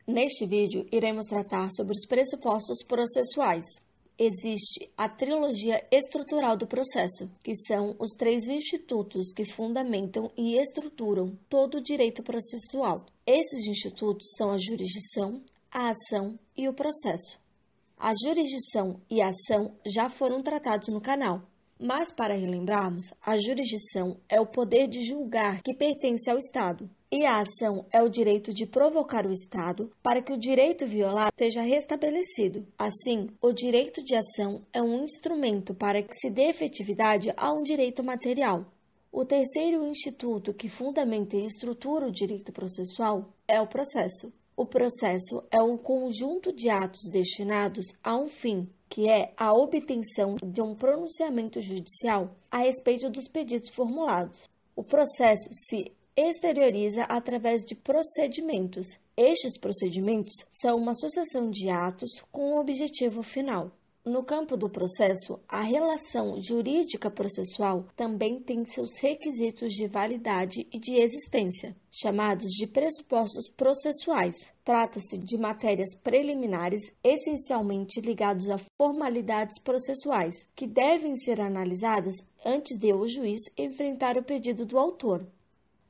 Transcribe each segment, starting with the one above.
Neste vídeo, iremos tratar sobre os pressupostos processuais. Existe a trilogia estrutural do processo, que são os 3 institutos que fundamentam e estruturam todo o direito processual. Esses institutos são a jurisdição, a ação e o processo. A jurisdição e a ação já foram tratados no canal, mas para relembrarmos, a jurisdição é o poder de julgar que pertence ao Estado, e a ação é o direito de provocar o Estado para que o direito violado seja restabelecido. Assim, o direito de ação é um instrumento para que se dê efetividade a um direito material. O terceiro instituto que fundamenta e estrutura o direito processual é o processo. O processo é um conjunto de atos destinados a um fim, que é a obtenção de um pronunciamento judicial a respeito dos pedidos formulados. O processo se exterioriza através de procedimentos. Estes procedimentos são uma sucessão de atos com um objetivo final. No campo do processo, a relação jurídica processual também tem seus requisitos de validade e de existência, chamados de pressupostos processuais. Trata-se de matérias preliminares essencialmente ligadas a formalidades processuais, que devem ser analisadas antes de o juiz enfrentar o pedido do autor.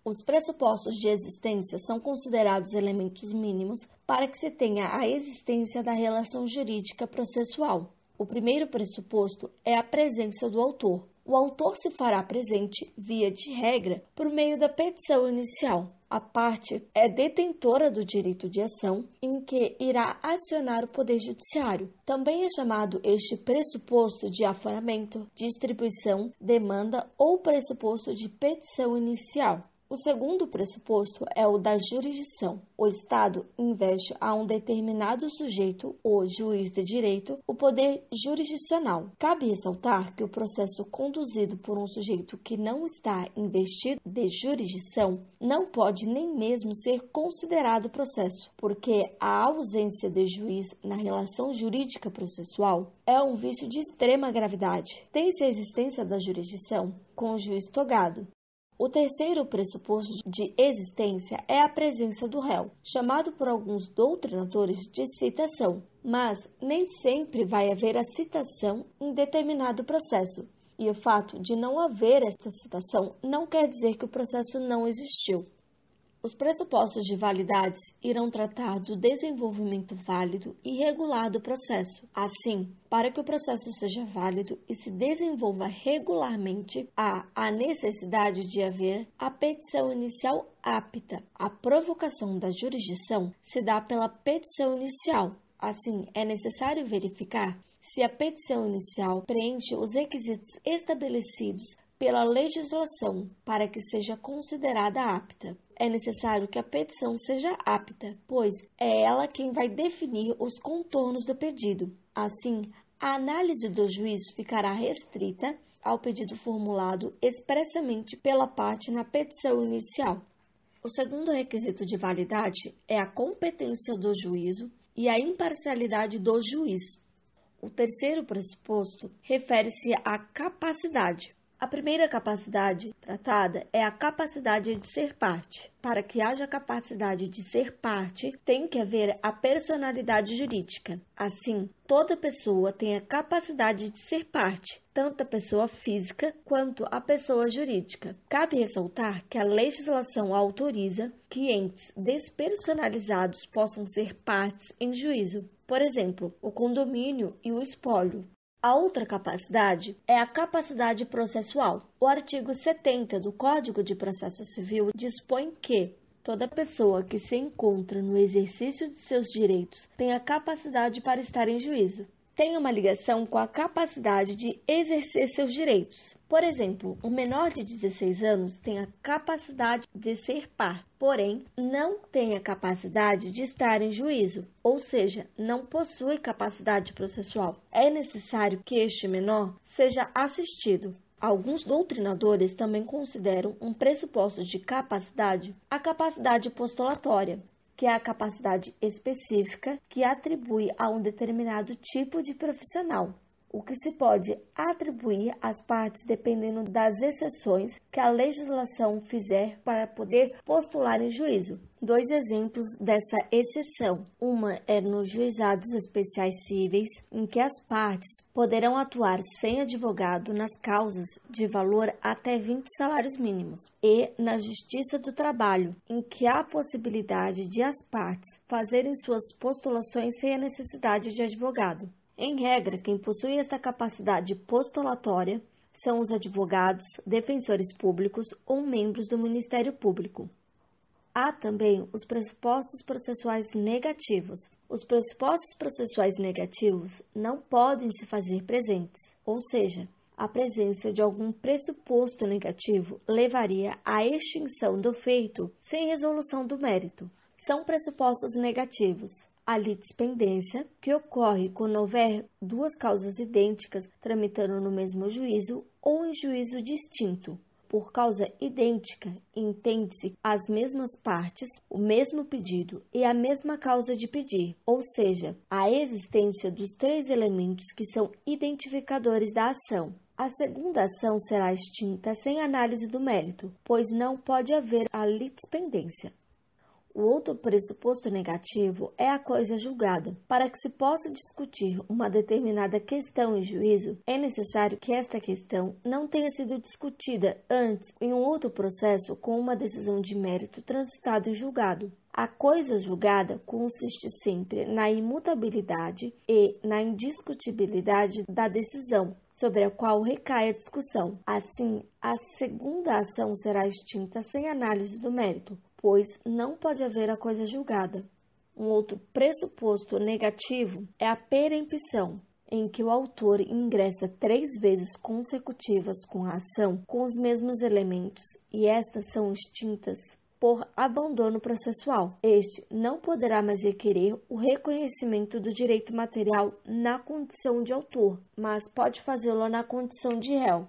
Os pressupostos de existência são considerados elementos mínimos para que se tenha a existência da relação jurídica processual. O primeiro pressuposto é a presença do autor. O autor se fará presente, via de regra, por meio da petição inicial. A parte é detentora do direito de ação, em que irá acionar o Poder Judiciário. Também é chamado este pressuposto de aforamento, distribuição, demanda ou pressuposto de petição inicial. O segundo pressuposto é o da jurisdição. O Estado investe a um determinado sujeito, o juiz de direito, o poder jurisdicional. Cabe ressaltar que o processo conduzido por um sujeito que não está investido de jurisdição não pode nem mesmo ser considerado processo, porque a ausência de juiz na relação jurídica processual é um vício de extrema gravidade. Tem-se a existência da jurisdição com o juiz togado. O terceiro pressuposto de existência é a presença do réu, chamado por alguns doutrinadores de citação, mas nem sempre vai haver a citação em determinado processo, e o fato de não haver esta citação não quer dizer que o processo não existiu. Os pressupostos de validades irão tratar do desenvolvimento válido e regular do processo. Assim, para que o processo seja válido e se desenvolva regularmente, há a necessidade de haver a petição inicial apta. A provocação da jurisdição se dá pela petição inicial. Assim, é necessário verificar se a petição inicial preenche os requisitos estabelecidos pela legislação para que seja considerada apta. É necessário que a petição seja apta, pois é ela quem vai definir os contornos do pedido. Assim, a análise do juiz ficará restrita ao pedido formulado expressamente pela parte na petição inicial. O segundo requisito de validade é a competência do juízo e a imparcialidade do juiz. O terceiro pressuposto refere-se à capacidade. A primeira capacidade tratada é a capacidade de ser parte. Para que haja capacidade de ser parte, tem que haver a personalidade jurídica. Assim, toda pessoa tem a capacidade de ser parte, tanto a pessoa física quanto a pessoa jurídica. Cabe ressaltar que a legislação autoriza que entes despersonalizados possam ser partes em juízo. Por exemplo, o condomínio e o espólio. A outra capacidade é a capacidade processual. O artigo 70 do Código de Processo Civil dispõe que toda pessoa que se encontra no exercício de seus direitos tem a capacidade para estar em juízo. Tem uma ligação com a capacidade de exercer seus direitos. Por exemplo, um menor de 16 anos tem a capacidade de ser par, porém não tem a capacidade de estar em juízo, ou seja, não possui capacidade processual. É necessário que este menor seja assistido. Alguns doutrinadores também consideram um pressuposto de capacidade a capacidade postulatória, que é a capacidade específica que atribui a um determinado tipo de profissional. o que se pode atribuir às partes dependendo das exceções que a legislação fizer para poder postular em juízo. 2 exemplos dessa exceção. Uma é nos juizados especiais cíveis, em que as partes poderão atuar sem advogado nas causas de valor até 20 salários mínimos, e na Justiça do Trabalho, em que há a possibilidade de as partes fazerem suas postulações sem a necessidade de advogado. Em regra, quem possui esta capacidade postulatória são os advogados, defensores públicos ou membros do Ministério Público. Há também os pressupostos processuais negativos. Os pressupostos processuais negativos não podem se fazer presentes, ou seja, a presença de algum pressuposto negativo levaria à extinção do feito sem resolução do mérito. São pressupostos negativos: a litispendência, que ocorre quando houver 2 causas idênticas tramitando no mesmo juízo ou em juízo distinto. Por causa idêntica, entende-se as mesmas partes, o mesmo pedido e a mesma causa de pedir, ou seja, a existência dos 3 elementos que são identificadores da ação. A segunda ação será extinta sem análise do mérito, pois não pode haver a litispendência. O outro pressuposto negativo é a coisa julgada. Para que se possa discutir uma determinada questão em juízo, é necessário que esta questão não tenha sido discutida antes em um outro processo com uma decisão de mérito transitada em julgado. A coisa julgada consiste sempre na imutabilidade e na indiscutibilidade da decisão, sobre a qual recai a discussão. Assim, a segunda ação será extinta sem análise do mérito, pois não pode haver a coisa julgada. Um outro pressuposto negativo é a perempção, em que o autor ingressa 3 vezes consecutivas com a ação com os mesmos elementos e estas são extintas por abandono processual. Este não poderá mais requerer o reconhecimento do direito material na condição de autor, mas pode fazê-lo na condição de réu.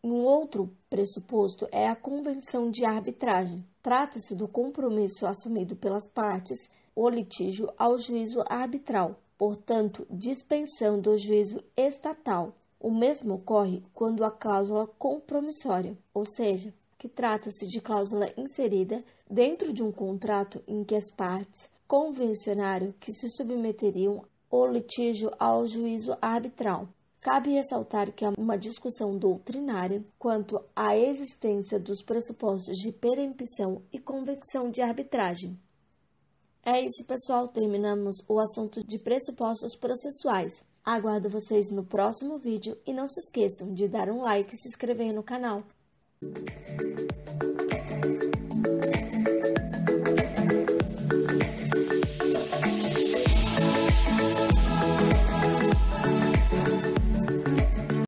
Um outro pressuposto é a convenção de arbitragem. Trata-se do compromisso assumido pelas partes ou litígio ao juízo arbitral, portanto, dispensando o juízo estatal. O mesmo ocorre quando a cláusula compromissória, ou seja, que trata-se de cláusula inserida dentro de um contrato em que as partes convencionaram que se submeteriam ao litígio ao juízo arbitral. Cabe ressaltar que há uma discussão doutrinária quanto à existência dos pressupostos de perempção e convenção de arbitragem. É isso, pessoal. Terminamos o assunto de pressupostos processuais. Aguardo vocês no próximo vídeo e não se esqueçam de dar um like e se inscrever no canal.